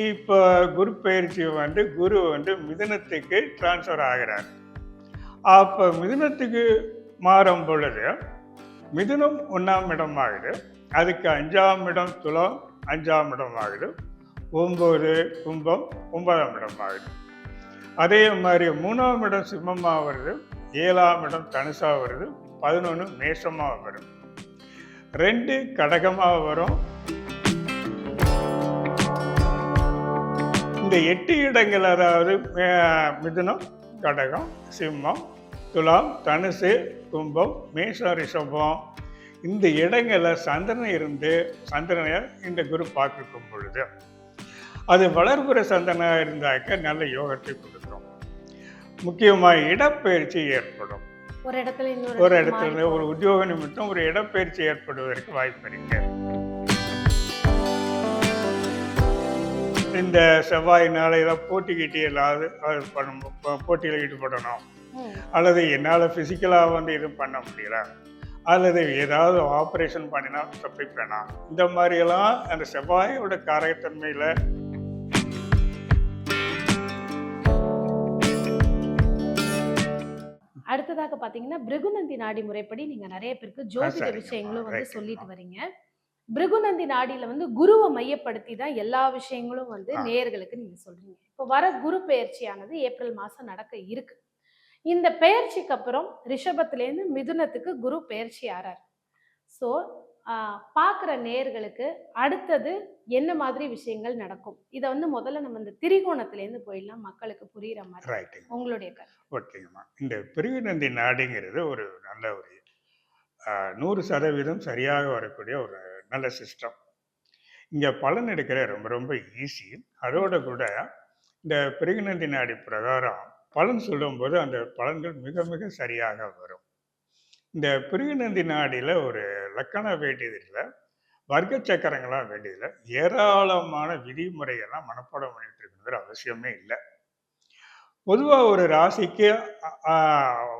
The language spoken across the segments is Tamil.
இப்போ குரு பயிற்சி குரு மிதுனத்துக்கு டிரான்ஸ்ஃபர் ஆகிறார். அப்போ மிதுனத்துக்கு மாறும் பொழுது மிதுனம் 1ஆம் இடம் ஆகுது. அதுக்கு 5ஆம் இடம் துலம் 5ஆம் இடம் ஆகுது. 9 கும்பம் 9ஆம் இடம் ஆகுது. அதே மாதிரி 3ஆம் இடம் சிம்மமாக வருது. 7ஆம் இடம் தனுசா வருது. 11 மேஷமாக வரும். 2 கடகமாக வரும். இந்த 8 இடங்கள், அதாவது மிதுனம், கடகம், சிம்மம், துலாம், தனுசு, கும்பம், மேஷம், ரிஷபம், இந்த இடங்களில் சந்திரன் இருந்து சந்திரனை இந்த குரு பார்க்கும் பொழுது அது வளர்புற சந்திரனாக இருந்தாக்க நல்ல யோகத்தை கொடுக்கும். முக்கியமாக இடப்பெயர்ச்சி ஏற்படும். ஒரு இடத்துல ஒரு உத்தியோக நிமித்தம் ஒரு இடப்பெயர்ச்சி ஏற்படுவதற்கு வாய்ப்பு இருக்கு. இந்த செவ்வாயினால ஏதாவது போட்டிக்கிட்டு எல்லாவது போட்டியில் ஈடுபடணும், அல்லது என்னால் ஃபிசிக்கலாக இது பண்ண முடியல, அல்லது ஏதாவது ஆப்ரேஷன் பண்ணினா தப்பிப்பேனா, இந்த மாதிரியெல்லாம் அந்த செவ்வாயோட காரகத்தன்மையில் அடுத்ததாக பாத்தீங்கன்னா பிருகுநந்தி நாடி முறைப்படி நீங்க நிறைய பேருக்கு ஜோதிட விஷயங்களும் சொல்லிட்டு வரீங்க. பிருகுநந்தி நாடியில குருவை மையப்படுத்தி தான் எல்லா விஷயங்களும் நேயர்களுக்கு நீங்க சொல்றீங்க. இப்போ வர குரு பெயர்ச்சியானது ஏப்ரல் மாசம் நடக்க இருக்கு. இந்த பெயர்ச்சிக்கு அப்புறம் ரிஷபத்திலேருந்து மிதுனத்துக்கு குரு பெயர்ச்சி ஆறார். ஸோ பார்க்குற நேயர்களுக்கு அடுத்தது என்ன மாதிரி விஷயங்கள் நடக்கும், இதை முதல்ல நம்ம இந்த திரிகோணத்திலேருந்து போயிடலாம், மக்களுக்கு புரியுற மாதிரி உங்களுடைய கருத்து. ஓகேங்கம்மா. இந்த பிருகுநந்தி நாடிங்கிறது ஒரு நல்ல ஒரு 100% சரியாக வரக்கூடிய ஒரு நல்ல சிஸ்டம். இங்கே பலன் எடுக்கிற ரொம்ப ரொம்ப ஈஸி. அதோட கூட இந்த பிருகுநந்தி நாடி பிரகாரம் பலன் சொல்லும்போது அந்த பலன்கள் மிக மிக சரியாக வரும். இந்த பிருகுநந்தி நாடியில் ஒரு லக்கணம் வேண்டியதில்லை, வர்க்க சக்கரங்களாம் வேண்டியதில்லை, ஏராளமான விதிமுறைகள்லாம் மனப்பாடம் பண்ணிட்டு இருக்குங்கிற அவசியமே இல்லை. பொதுவாக ஒரு ராசிக்கு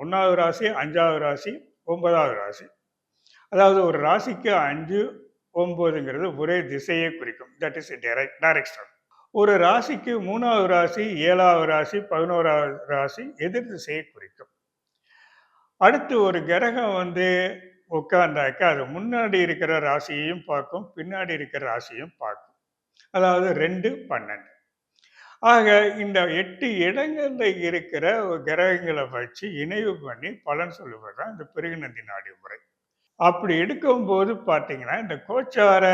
1வது ராசி, 5வது ராசி, 9வது ராசி, அதாவது ஒரு ராசிக்கு 5, 9ங்கிறது ஒரே திசையை குறிக்கும். That is direction. ஒரு ராசிக்கு 3வது ராசி, 7வது ராசி, 11வது ராசி எதிர் திசையை குறிக்கும். அடுத்து ஒரு கிரகம் உட்கார்ந்தாக்க அது முன்னாடி இருக்கிற ராசியையும் பார்க்கும், பின்னாடி இருக்கிற ராசியையும் பார்க்கும். அதாவது 2, 12. ஆக இந்த 8 இடங்கள்ல இருக்கிற கிரகங்களை வச்சு இணைவு பண்ணி பலன் சொல்லுவது தான் இந்த பிருகுநந்தி நாடி முறை. அப்படி எடுக்கும்போது பார்த்தீங்கன்னா இந்த கோச்சார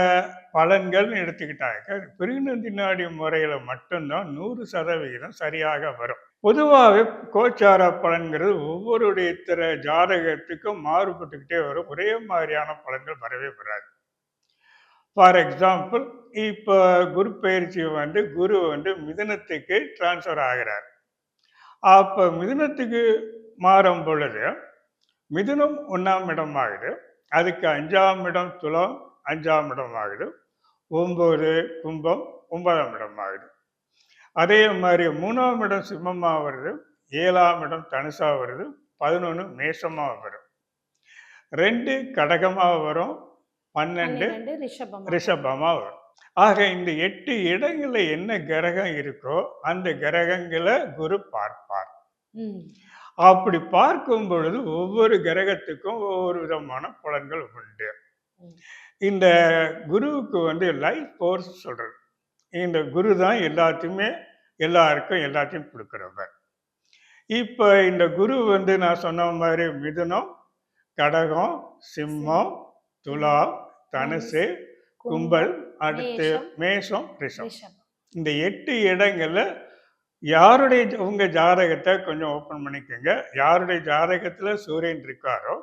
பலன்கள்னு எடுத்துக்கிட்டாக்க பிருகுநந்தி நாடி முறையில மட்டும்தான் 100% சரியாக வரும். பொதுவாகவே கோச்சார பலன்கிறது ஒவ்வொருடைய ஜாதகத்துக்கும் மாறுபட்டுக்கிட்டே வரும். ஒரே மாதிரியான பலன்கள் வரவே வராது. ஃபார் எக்ஸாம்பிள், இப்போ குரு பயிற்சி குரு மிதுனத்துக்கு டிரான்ஸ்ஃபர் ஆகிறார். அப்போ மிதுனத்துக்கு மாறும் பொழுது மிதுனம் 1ஆம் இடம் ஆகுது. அதுக்கு 5ஆம் இடம் துலம் 5ஆம் இடம் ஆகுது. 9 கும்பம் 9ஆம் இடம் ஆகுது. அதே மாதிரி 3ஆம் இடம் சிம்மமாக வருது. 7ஆம் இடம் தனுசா வருது. 11 மேஷமாக வரும். 2 கடகமாக வரும். 12 ரிஷபமாக வரும். ஆக இந்த 8 இடங்கள்ல என்ன கிரகம் இருக்கோ அந்த கிரகங்களை குரு பார்ப்பார். அப்படி பார்க்கும் பொழுது ஒவ்வொரு கிரகத்துக்கும் ஒவ்வொரு விதமான பலன்கள் உண்டு. இந்த குருவுக்கு லைஃப் ஃபோர்ஸ் சொல்றது. இந்த குரு தான் எல்லாத்தையுமே எல்லாருக்கும் எல்லாத்தையும் கொடுக்குறவர். இப்போ இந்த குரு நான் சொன்ன மாதிரி மிதுனம், கடகம், சிம்மம், துலாம், தனுசு, கும்பல், அடுத்து மேஷம், ரிஷபம், இந்த 8 இடங்கள்ல யாருடைய உங்க ஜாதகத்தை கொஞ்சம் ஓபன் பண்ணிக்கோங்க. யாருடைய ஜாதகத்துல சூரியன் இருக்காரோ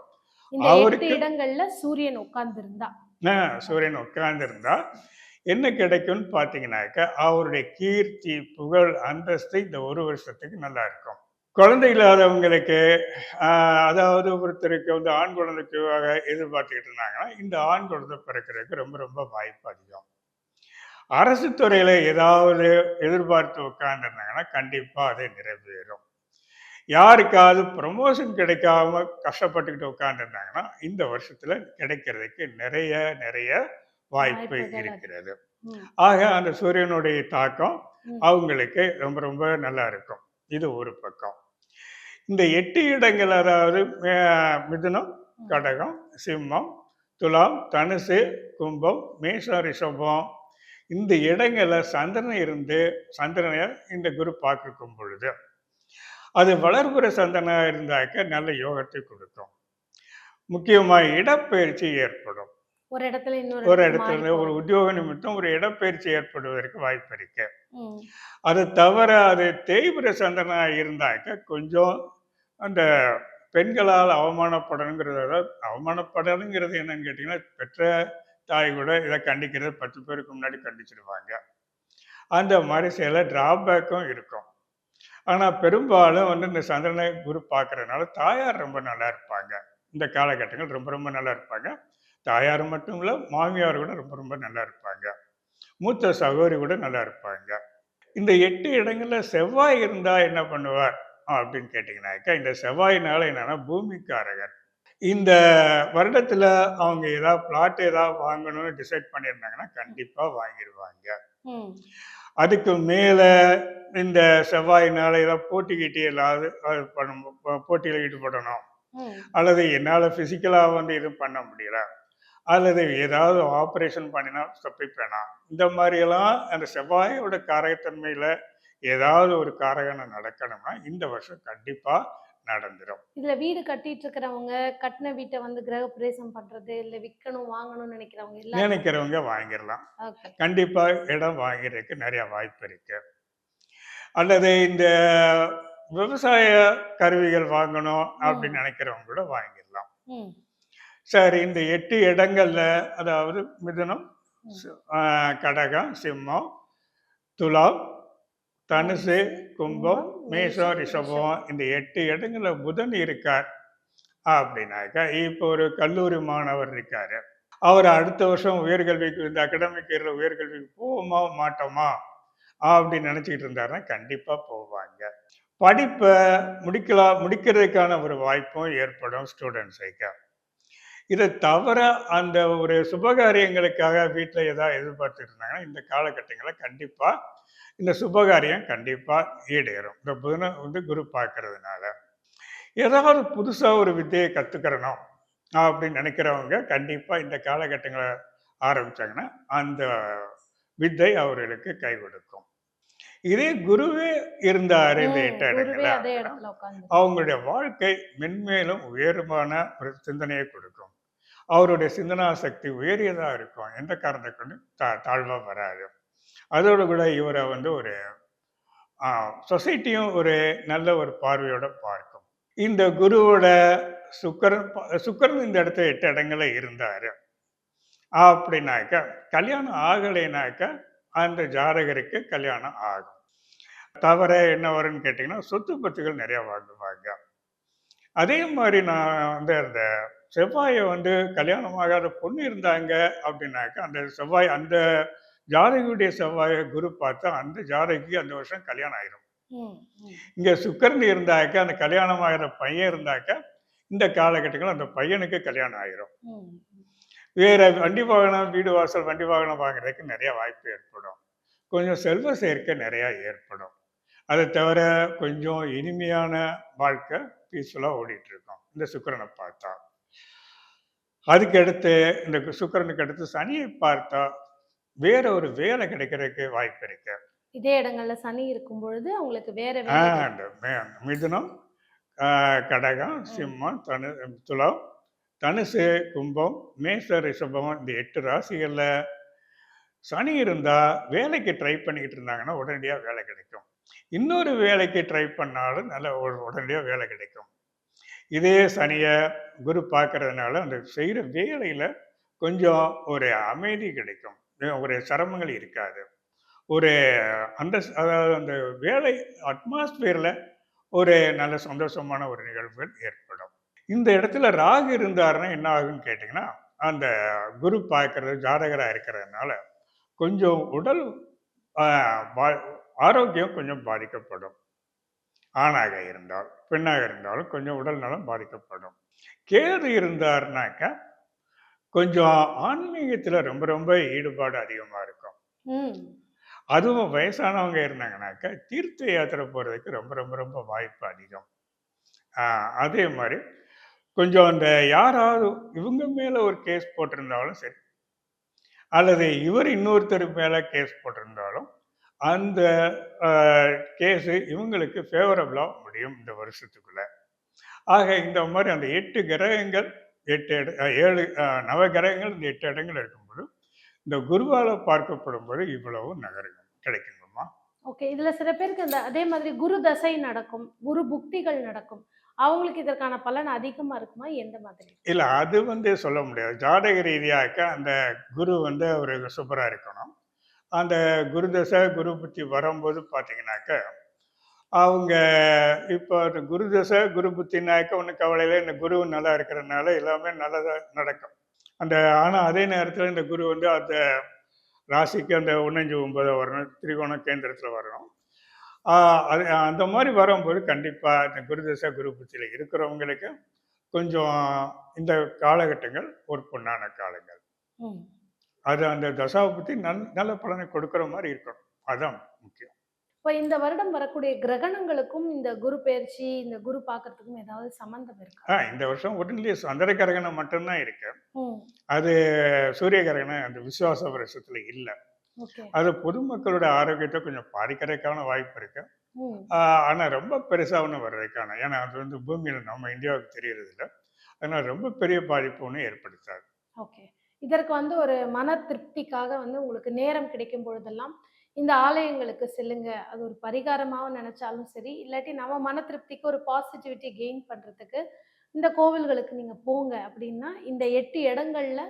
அவருக்கு இடங்கள்ல சூரியன் உட்கார்ந்திருந்தா என்ன கிடைக்கும்னு பார்த்தீங்கன்னாக்க அவருடைய கீர்த்தி, புகழ், அந்தஸ்து இந்த 1 வருஷத்துக்கு நல்லா இருக்கும். குழந்தை இல்லாதவங்களுக்கு, அதாவது ஒருத்தருக்கு ஆண் குழந்தைக்காக எதிர்பார்த்துக்கிட்டு இருந்தாங்கன்னா இந்த ஆண் குழந்தை பிறக்கிறதுக்கு ரொம்ப ரொம்ப வாய்ப்பு அதிகம். அரசு துறையில ஏதாவது எதிர்பார்த்து உட்கார்ந்துருந்தாங்கன்னா கண்டிப்பா அது நிறைவேறும். யாருக்காவது ப்ரமோஷன் கிடைக்காம கஷ்டப்பட்டுக்கிட்டு உட்கார்ந்துருந்தாங்கன்னா இந்த வருஷத்துல கிடைக்கிறதுக்கு நிறைய நிறைய வாய்ப்பு இருக்கிறது. ம். ஆக அந்த சூரியனுடைய தாக்கம் ம். அவங்களுக்கு ரொம்ப ரொம்ப நல்லா இருக்கும். இது ஒரு பக்கம். இந்த 8 இடங்கள் அதாவது மிதுனம், ம். கடகம், சிம்மம், துலாம், தனுசு, கும்பம், மேஷம், ரிஷபம் இந்த இடங்கள்ல சந்திரன் இருந்து சந்திரனை இந்த குரு பார்க்கும் பொழுது அது வளர்புற சந்திரனா இருந்தாக்க நல்ல யோகத்தை கொடுக்கும். முக்கியமா இடப்பெயர்ச்சி ஏற்படும். ஒரு இடத்துல இன்னொரு ஒரு இடத்துக்கு இடத்துல மாறி இருந்து ஒரு போறது. உத்தியோக நிமித்தம் ஒரு இடப்பெயர்ச்சி ஏற்படுவதற்கு வாய்ப்பு இருக்கு. ம். அது தவிர அது தேய்பிர சந்திரனா இருந்தாக்க கொஞ்சம் அந்த பெண்களால் அவமானப்படணுங்கிறது, அதாவது அவமானப்படணுங்கிறது என்னன்னு கேட்டீங்கன்னா, பெற்ற தாய் கூட இதை கண்டிக்கிறது 10 பேருக்கு முன்னாடி கண்டிச்சிருவாங்க. அந்த மாதிரி சில டிராபேக்கும் இருக்கும். ஆனா பெரும்பாலும் இந்த சந்திரனை குரு பார்க்கறதுனால தாயார் ரொம்ப நல்லா இருப்பாங்க. இந்த காலகட்டங்கள் ரொம்ப ரொம்ப நல்லா இருப்பாங்க. தாயார் மட்டும் இல்ல, மாமியார் கூட ரொம்ப ரொம்ப நல்லா இருப்பாங்க. மூத்த சகோதரி கூட நல்லா இருப்பாங்க. இந்த 8 இடங்கள்ல செவ்வாய் இருந்தா என்ன பண்ணுவார்? அப்படின்னு கேட்டீங்கன்னாக்கா, இந்த செவ்வாயினால என்னன்னா பூமிக்காரகர். இந்த வருடத்துல அவங்க ஏதாவது பிளாட் ஏதாவது வாங்கணும்னு டிசைட் பண்ணியிருந்தாங்கன்னா, கண்டிப்பா வாங்கிருவாங்க. ம். அதுக்கு மேல இந்த செவ்வாயினால ஏதாவது போட்டி கீட்டி ஏதாவது போட்டியில ஈடுபடணும். ம். அல்லது என்னால பிசிக்கலா எதுவும் பண்ண முடியல. அல்லது ஏதாவது ஆப்ரேஷன் பண்ணினா தப்பிப்பேனா. இந்த மாதிரியெல்லாம் அந்த செவ்வாயோட காரகத்தன்மையில ஏதாவது ஒரு காரகணம் நடக்கணும்னா, இந்த வருஷம் கண்டிப்பா நடந்துரும். இதுல வீடு கட்டிட்டு இருக்கிறவங்க, கட்டின வீட்ட வந்து கிரகப்பிரவேசம் பண்றது, இல்ல விக்கணும், வாங்கணும்னு நினைக்கிறவங்க எல்லாருமே. நினைக்கிறவங்க வாங்கிரலாம். ஓகே. கண்டிப்பா இடம் வாங்குறதுக்கு நெறைய வாய்ப்பு இருக்கு. அல்லது இந்த விவசாய கருவிகள் வாங்கணும் ம். அப்படின்னு நினைக்கிறவங்க கூட வாங்கிடலாம். ம். சரி, இந்த 8 இடங்கள்ல அதாவது மிதுனம், ம். கடகம், சிம்மம், துலாம், தனுசு, தனுசு, கும்பம், கும்பம், மேஷம், மேஷம், ரிஷபம் ரிஷபம். இந்த 8 இடங்கள்ல புதன் இருக்கார் அப்படின்னாக்கா, இப்போ ஒரு கல்லூரி மாணவர் இருக்காரு. அவர் அடுத்த வருஷம் உயர்கல்விக்கு இந்த அகாடமிக் இயர்ல உயர்கல்விக்கு போவோமா, மாட்டோமா அப்படின்னு நினைச்சுக்கிட்டு இருந்தாருன்னா, கண்டிப்பா போவாங்க. படிப்ப முடிக்கிறதுக்கான ஒரு வாய்ப்பும் ஏற்படும் ஸ்டூடெண்ட்ஸுக்கு. இத தவிர அந்த ஒரு சுபகாரியங்களுக்காக வீட்ல ஏதாவது எதிர்பார்த்துட்டு இருந்தாங்கன்னா, இந்த காலகட்டங்கள்ல கண்டிப்பா இந்த சுபகாரியம் கண்டிப்பா ஈடேறும். இந்த புதன குரு பார்க்கறதுனால. ஏதாவது புதுசா ஒரு வித்தைய கத்துக்கிறணும் அப்படின்னு நினைக்கிறவங்க கண்டிப்பா இந்த காலகட்டங்கள ஆரம்பிச்சாங்கன்னா, அந்த வித்தை அவர்களுக்கு கை கொடுக்கும். இதே குருவே இருந்தாரு இந்த 8 குருவே இடங்கள்ல அதே அப்படின்னா, இடத்துல உட்கார்ந்து. அவங்களுடைய வாழ்க்கை மென்மேலும் உயர்வான ஒரு சிந்தனையை கொடுக்கும். அவருடைய சிந்தனா சக்தி உயரியதா இருக்கும். எந்த காரணத்தை கொண்டும் தாழ்வா வராது. அதோட கூட இவரை ஒரு சொசைட்டியும் ஒரு நல்ல ஒரு பார்வையோட பார்க்கும். இந்த குருவோட சுக்கிரன் இந்த இடத்துல 8 இடங்கள்ல இருந்தாரு அப்படின்னாக்க, கல்யாணம் ஆகலைனாக்க அந்த ஜாதகருக்கு கல்யாணம் ஆகும். தவிர என்ன வரும்னு கேட்டீங்கன்னா, சொத்து பத்துகள் நிறைய வாங்குவாங்க. அதே மாதிரி நான் அந்த செவ்வாய கல்யாணம் ஆகாத பொண்ணு இருந்தாங்க அப்படின்னாக்க, அந்த செவ்வாய் அந்த ஜாதகியுடைய செவ்வாய குரு பார்த்தா, அந்த ஜாதகிக்கு அந்த வருஷம் கல்யாணம் ஆயிரும். ம். ம். இங்க சுக்கிரன் இருந்தாக்க, அந்த கல்யாணம் ஆகிற பையன் இருந்தாக்க, இந்த காலகட்டங்கள்ல அந்த பையனுக்கு கல்யாணம் ஆயிரும். ம். வேற வண்டி வாகனம், வீடு வாசல் வண்டி வாகனம் வாங்குறதுக்கு நிறைய வாய்ப்பு ஏற்படும். கொஞ்சம் செல்வ சேர்க்கை நிறைய ஏற்படும். அதை தவிர கொஞ்சம் இனிமையான வாழ்க்கை பீஸ்ஃபுல்லா ஓடிட்டு இருக்கும். இந்த சுக்கிரனை பார்த்தா. அதுக்கு அடுத்து இந்த சுக்கிரனுக்கு அடுத்து சனியை பார்த்தா, வேற ஒரு வேலை கிடைக்கிறதுக்கு வாய்ப்பு இருக்கு. இதே இடங்கள்ல சனி இருக்கும் பொழுது அவங்களுக்கு வேற ஆ வேலைகள். அந்த மிதுனம், கடகம், ம். சிம்மம், துலாம், தனுசு, கும்பம், மேஷ, ரிஷபம் இந்த 8 ராசிகள்ல சனி இருந்தா வேலைக்கு ட்ரை பண்ணிக்கிட்டு இருந்தாங்கன்னா உடனடியா வேலை கிடைக்கும். இன்னொரு வேலைக்கு ட்ரை பண்ணாலும் நல்ல உடனடியா வேலை கிடைக்கும். இதே சனிய குரு பார்க்கறதுனால அந்த செய்யற வேலையில கொஞ்சம் ஒரு அமைதி கிடைக்கும். ஒரு சிரமங்கள் இருக்காது. ஒரு அதாவது அந்த வேலை அட்மாஸ்பியர்ல ஒரு நல்ல சந்தோஷமான ஒரு நிகழ்வுகள் ஏற்படும். இந்த இடத்துல ராகு இருந்தாருன்னா என்ன ஆகுன்னு கேட்டீங்கன்னா, அந்த குரு பார்க்கறது ஜாதகரா இருக்கிறதுனால கொஞ்சம் உடல் ஆ, பா- ஆரோக்கியம் கொஞ்சம் பாதிக்கப்படும். ஆணாக இருந்தால், பெண்ணாக இருந்தாலும் கொஞ்சம் உடல் நலம் பாதிக்கப்படும். கேது இருந்தாருனாக்க கொஞ்சம் ஆன்மீகத்துல ரொம்ப ரொம்ப ஈடுபாடு அதிகமா இருக்கும். ம். அதுவும் வயசானவங்க இருந்தாங்கனாக்கா, தீர்த்த யாத்திரை போறதுக்கு ரொம்ப ரொம்ப ரொம்ப வாய்ப்பு அதிகம். ஆ அதே மாரி கொஞ்சம் அந்த யாராவது இவங்க மேல ஒரு கேஸ் போட்டிருந்தாலும் சரி, அல்லது இவர் இன்னொருத்தர் மேல கேஸ் போட்டிருந்தாலும், அந்த அ கேஸு இவங்களுக்கு ஃபேவரபிளா முடியும் இந்த வருஷத்துக்குள்ள. ஆக இந்த மாரி அந்த 8 கிரகங்கள் 8 7 நவ கிரகங்கள் இந்த 8 இடங்கள் இருக்கும்போது, இந்த குருவால பார்க்கப்படும்போது இவ்வளவு நகருங்கள் கிடைக்குங்கம்மா. ஓகே. இதுல சில பேருக்கு அந்த அதே மாதிரி குரு தசை நடக்கும். குரு புக்திகள் நடக்கும். அவங்களுக்கு இதற்கான பலன் அதிகமா இருக்குமா? எந்த மாதிரி? இல்ல அது சொல்ல முடியாது. ஜாதக ரீதியாக்க அந்த குரு அவரு சூப்பரா இருக்கணும். அந்த குரு தசை, குரு புத்தி வரும்போது பார்த்தீங்கன்னாக்க, அவங்க இப்போ அந்த குரு தசை, குரு புத்தினாக்க ஒண்ணும் கவலை இல்ல. இந்த குரு நல்லா இருக்கிறனால எல்லாமே நல்லதா நடக்கும். அந்த ஆனா அதே நேரத்தில இந்த குரு அந்த ராசிக்கு அந்த 1, 5, 9 வரணும். திரிகோண கேந்திரத்தில வரணும். ஆ அது அந்த மாரி வரும்போது கண்டிப்பா இந்த குரு தசை, குரு புத்தியில இருக்கிறவங்களுக்கு கொஞ்சம் இந்த காலகட்டங்கள் ஒரு பொன்னான காலங்கள். ம். அது அந்த தசாபுத்தி நல்ல பலனை கொடுக்கிற மாரி இருக்கணும். அதான் முக்கியம். இப்ப இந்த வருடம் வரக்கூடிய கிரகணங்களுக்கும், இந்த குரு பெயர்ச்சி, இந்த குரு பார்க்கறதுக்கும் ஏதாவது சம்மந்தம் இருக்கா? இந்த வருஷம் ஒன்லி சந்திர கிரகணம் மட்டும் தான் இருக்கு. ம். அது சூரிய கிரகணம் அந்த விசுவாச வருஷத்துல இல்ல. ஓகே. அது பொதுமக்களோட ஆரோக்கியத்த கொஞ்சம் பாதிக்கிறதுக்கான வாய்ப்பு இருக்கு. ம். ஆ ஆனா ரொம்ப பெருசா ஒண்ணும் வர்றதுக்கான ஏன்னா அது பூமியில நம்ம இந்தியாவுக்கு தெரியறதில்ல. அதனால ரொம்ப பெரிய பாதிப்பு ஒண்ணும் ஏற்படுத்தாது. ஓகே. இதற்கு வந்து ஒரு மன திருப்திக்காக வந்து உங்களுக்கு நேரம் கிடைக்கும் பொழுதெல்லாம், இந்த ஆலயங்களுக்கு செல்லுங்க. அது ஒரு பரிகாரமாவும் நெனச்சாலும் சரி, இல்லாட்டி நம்ம மன திருப்திக்கு ஒரு பாசிட்டிவிட்டி கெயின் பண்றதுக்கு, இந்த கோவில்களுக்கு நீங்க போங்க அப்டின்னா, இந்த 8 இடங்கள்ல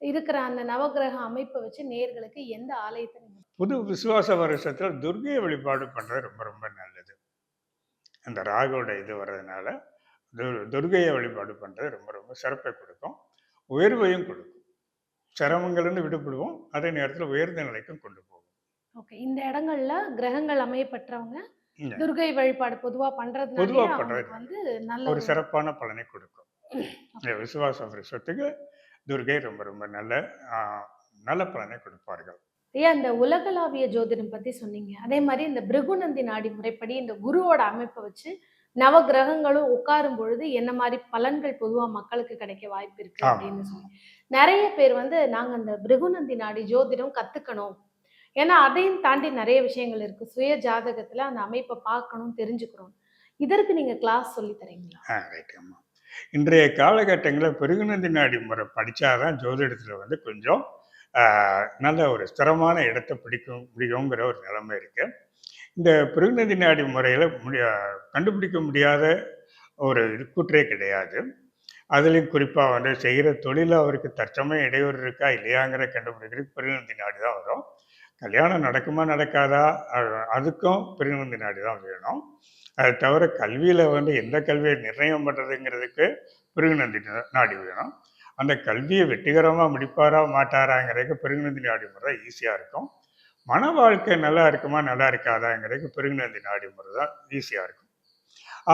இருக்கிற அந்த நவக்கிரக அமைப்ப வச்சு நேயர்களுக்கு எந்த ஆலயத்த நீங்க புது விசுவாச வருஷத்துல துர்க்கைய வழிபாடு பண்றது ரொம்ப ரொம்ப நல்லது. அந்த ராகுவோட இது வர்றதுனால துர்க்கைய வழிபாடு பண்றது ரொம்ப ரொம்ப சிறப்பை கொடுக்கும். உயர்வையும் கொடுக்கும். சிரமங்கள்லேருந்து விடுபடுவோம். அதே நேரத்தில உயர்ந்த நிலைக்கும் கொண்டு போகும். ஓகே. இந்த இடங்கள்ல கிரகங்கள் அமைய பெற்றவங்க, ம். துர்கை வழிபாடு பொதுவா பொதுவா பண்றதுனாலயே பண்றது அவங்களுக்கு வந்து நல்ல ஒரு ஒரு சிறப்பான பலனை கொடுக்கும். இந்த ஓகே. விசுவாச வருஷத்துக்கு துர்க்கை ரொம்ப ரொம்ப ஆ நல்ல பலனை கொடுப்பார்கள். ஐயா இந்த உலகளாவிய ஜோதிடம் பத்தி சொன்னீங்க. அதே மாரி இந்த பிருகுநந்தி நாடி முறைப்படி இந்த குருவோட அமைப்ப வச்சு நவ கிரகங்களும் உட்காரும் பொழுது என்ன மாரி பலன்கள் பொதுவா மக்களுக்கு கிடைக்க வாய்ப்பு இருக்கு ஆமா. அப்படின்னு சொன்னீங்க. நெறைய பேர் வந்து நாங்க அந்த பிருகுநந்தி நாடி ஜோதிடம் கத்துக்கணும். ஏன்னா அதையும் தாண்டி நெறைய விஷயங்கள் இருக்கு. சுய ஜாதகத்துல அந்த அமைப்ப பார்க்கணும், தெரிஞ்சுக்கணும். இதற்கு நீங்க கிளாஸ் சொல்லி தரீங்களா? ரைட் ஆமா. இன்றைய காலகட்டங்கள்ல பிருகுநந்தி நாடி முறை படிச்சா தான் ஜோதிடத்துல கொஞ்சம் ஆ நல்ல ஒரு ஸ்திரமான இடத்த பிடிக்க முடியுங்கிற ஒரு நிலைமை இருக்கு. இந்த பிருகுநந்தி நாடி முறையில கண்டுபிடிக்க முடியாத ஒரு கூற்றே கிடையாது. அதுலயும் குறிப்பா செய்யற தொழில்ல அவருக்கு தற்சமயம் இடையூறு இருக்கா இல்லையாங்கிற கண்டுபிடிக்கிறதுக்கு பிருகுநந்தி நாடி தான் வரும். கல்யாணம் நடக்குமா நடக்காதா அதுக்கும் பிருகுநந்தி நாடி தான் வேணும். அது தவிர கல்வியில எந்த கல்வியை நிர்ணயம் பண்றதுங்கிறதுக்கு பிருகுநந்தி நாடி வேணும். அந்த கல்வியை வெற்றிகரமா முடிப்பாரா மாட்டாராங்கிறதுக்கு பிருகுநந்தி நாடி முறை ஈஸியா இருக்கும். மன வாழ்க்கை நல்லா இருக்குமா நல்லா இருக்காதாங்கிறதுக்கு பிருகுநந்தி நாடி முறை தான் ஈஸியா இருக்கும்.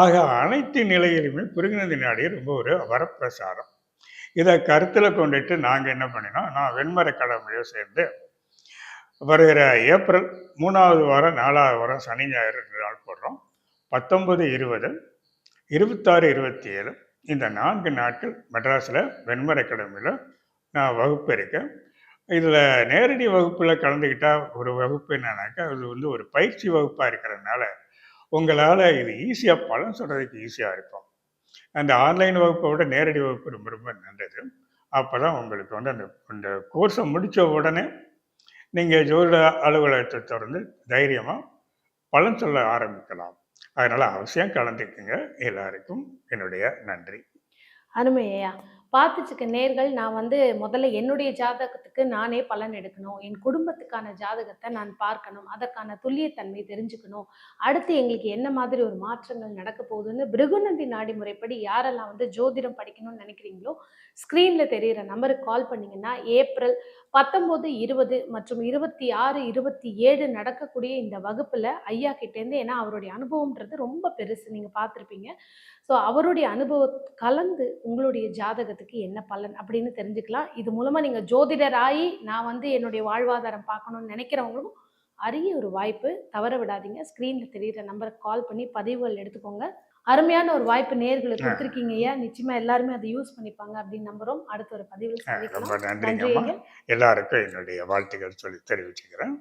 ஆக அனைத்து நிலையிலுமே பிருகுநந்தி நாடி ரொம்ப ஒரு வரப்பிரசாரம். இதை கருத்துல கொண்டுட்டு நாங்க என்ன பண்ணினோம், நான் வெண்மர கடமையோ சேர்ந்து வருகிற ஏப்ரல் 3வது வாரம் 4வது வாரம் சனி ஞாயிறு 2 நாள் போடுறோம். 19, 20, 26, 27 இந்த 4 நாட்கள் மெட்ராஸில் வெண்மர அகாடமியில் நான் வகுப்பு இருக்கேன். இதில் நேரடி வகுப்பில் கலந்துக்கிட்டா ஒரு வகுப்பு என்னன்னாக்கா அது ஒரு பயிற்சி வகுப்பாக இருக்கிறதுனால உங்களால் இது ஈஸியாக பலன் சொல்கிறதுக்கு ஈஸியாக இருக்கும். அந்த ஆன்லைன் வகுப்பை விட நேரடி வகுப்பு ரொம்ப ரொம்ப நல்லது. அப்போ தான் உங்களுக்கு அந்த கோர்ஸை முடித்த உடனே நீங்கள் ஜோதிட அலுவலகத்தை தொடர்ந்து தைரியமாக பலன் சொல்ல ஆரம்பிக்கலாம். அதனால அவசியம் கலந்துக்குங்க. எல்லாருக்கும் என்னுடைய நன்றி. அருமை ஐயா. பார்த்துச்சுக்க நேர்கள் நான் வந்து முதல்ல என்னுடைய ஜாதகத்துக்கு நானே பலன் எடுக்கணும். என் குடும்பத்துக்கான ஜாதகத்த நான் பார்க்கணும். அதற்கான துல்லியத்தன்மை தெரிஞ்சுக்கணும். அடுத்து எங்களுக்கு என்ன மாதிரி ஒரு மாற்றங்கள் நடக்க போகுதுன்னு பிருகுநந்தி நாடி முறைப்படி யாரெல்லாம் வந்து ஜோதிடம் படிக்கணும்னு நினைக்கிறீங்களோ, ஸ்க்ரீன்ல தெரியிற நம்பருக்கு கால் பண்ணீங்கன்னா, ஏப்ரல் 19, 20 மற்றும் 26, 27 நடக்கக்கூடிய இந்த வகுப்புல ஐயா கிட்டேருந்து ஏன்னா அவருடைய அனுபவம்ன்றது ரொம்ப பெருசு. நீங்க பார்த்துருப்பீங்க. ஸோ அவருடைய அனுபவத் கலந்து உங்களுடைய ஜாதகத்துக்கு மாதத்திற்கு என்ன பலன் அப்படின்னு தெரிஞ்சுக்கலாம். இது மூலமா நீங்க ஜோதிடர் ஆகி நான் வந்து என்னுடைய வாழ்வாதாரம் பார்க்கணும்னு நினைக்கிறவங்களுக்கும் அரிய ஒரு வாய்ப்பு. தவற விடாதீங்க. ஸ்க்ரீன்ல தெரியிற நம்பருக்கு கால் பண்ணி பதிவுகள் எடுத்துக்கோங்க. அருமையான ஒரு வாய்ப்பு நேயர்களுக்கு ஆ, கொடுத்துருக்கீங்க ஐயா. நிச்சயமா எல்லாருமே அதை யூஸ் பண்ணிப்பாங்க அப்படின்னு நம்புறோம். அடுத்த ஒரு பதிவில் ரொம்ப சந்திக்கலாம். நன்றி நன்றிங்கம்மா. ஐயா. எல்லாருக்கும் என்னுடைய வாழ்த்துக்கள் சொல்லி தெரிவிச்சுக்கிறேன்.